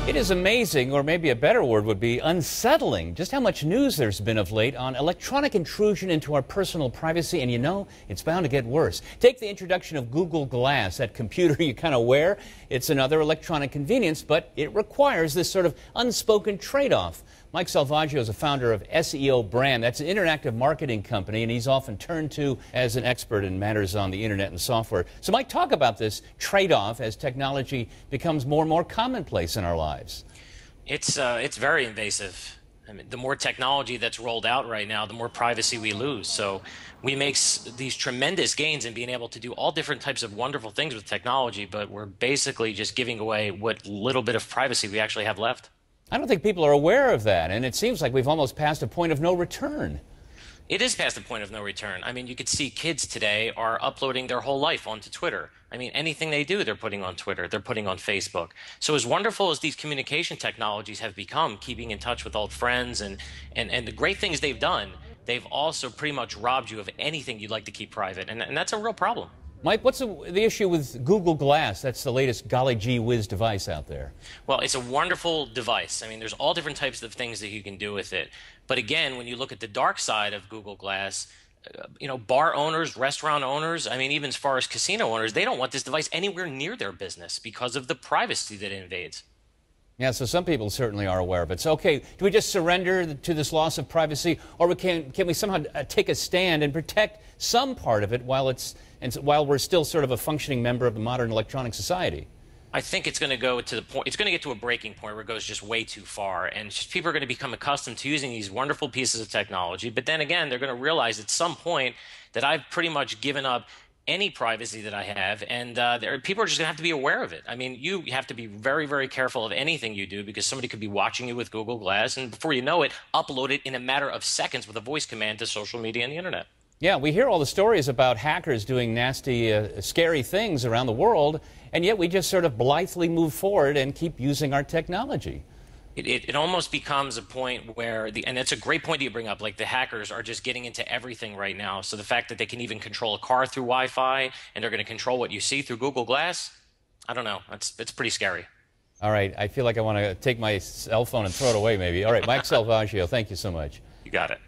It is amazing, or maybe a better word would be unsettling, just how much news there's been of late on electronic intrusion into our personal privacy, and you know, it's bound to get worse. Take the introduction of Google Glass, that computer you kind of wear. It's another electronic convenience, but it requires this sort of unspoken trade-off. Mike Savaglio is a founder of SEO Brand. That's an interactive marketing company, and he's often turned to as an expert in matters on the internet and software. So, Mike, talk about this trade-off as technology becomes more and more commonplace in our lives. It's very invasive. I mean, the more technology that's rolled out right now, the more privacy we lose. So we make these tremendous gains in being able to do all different types of wonderful things with technology, but we're basically just giving away what little bit of privacy we actually have left. I don't think people are aware of that, and it seems like we've almost passed a point of no return. It is past the point of no return. I mean, you could see kids today are uploading their whole life onto Twitter. I mean, anything they do, they're putting on Twitter, they're putting on Facebook. So as wonderful as these communication technologies have become, keeping in touch with old friends and the great things they've done, they've also pretty much robbed you of anything you'd like to keep private, and that's a real problem. Mike, what's the issue with Google Glass? That's the latest golly gee whiz device out there. Well, it's a wonderful device. I mean, there's all different types of things that you can do with it. But again, when you look at the dark side of Google Glass, bar owners, restaurant owners, I mean, even as far as casino owners, they don't want this device anywhere near their business because of the privacy that it invades. Yeah, so some people certainly are aware of it. So, okay, do we just surrender to this loss of privacy, or can we somehow take a stand and protect some part of it while we're still sort of a functioning member of the modern electronic society? I think it's going to go to the point, it's going to get to a breaking point where it goes just way too far, and people are going to become accustomed to using these wonderful pieces of technology, but then again, they're going to realize at some point that I've pretty much given up any privacy that I have, and people are just going to have to be aware of it. I mean, you have to be very, very careful of anything you do because somebody could be watching you with Google Glass, and before you know it, upload it in a matter of seconds with a voice command to social media and the internet. Yeah, we hear all the stories about hackers doing nasty, scary things around the world, and yet we just sort of blithely move forward and keep using our technology. It almost becomes a point where, and it's a great point that you bring up, like the hackers are just getting into everything right now. So the fact that they can even control a car through Wi-Fi and they're going to control what you see through Google Glass, I don't know. It's pretty scary. All right, I feel like I want to take my cell phone and throw it away maybe. All right, Mike Savaglio, thank you so much. You got it.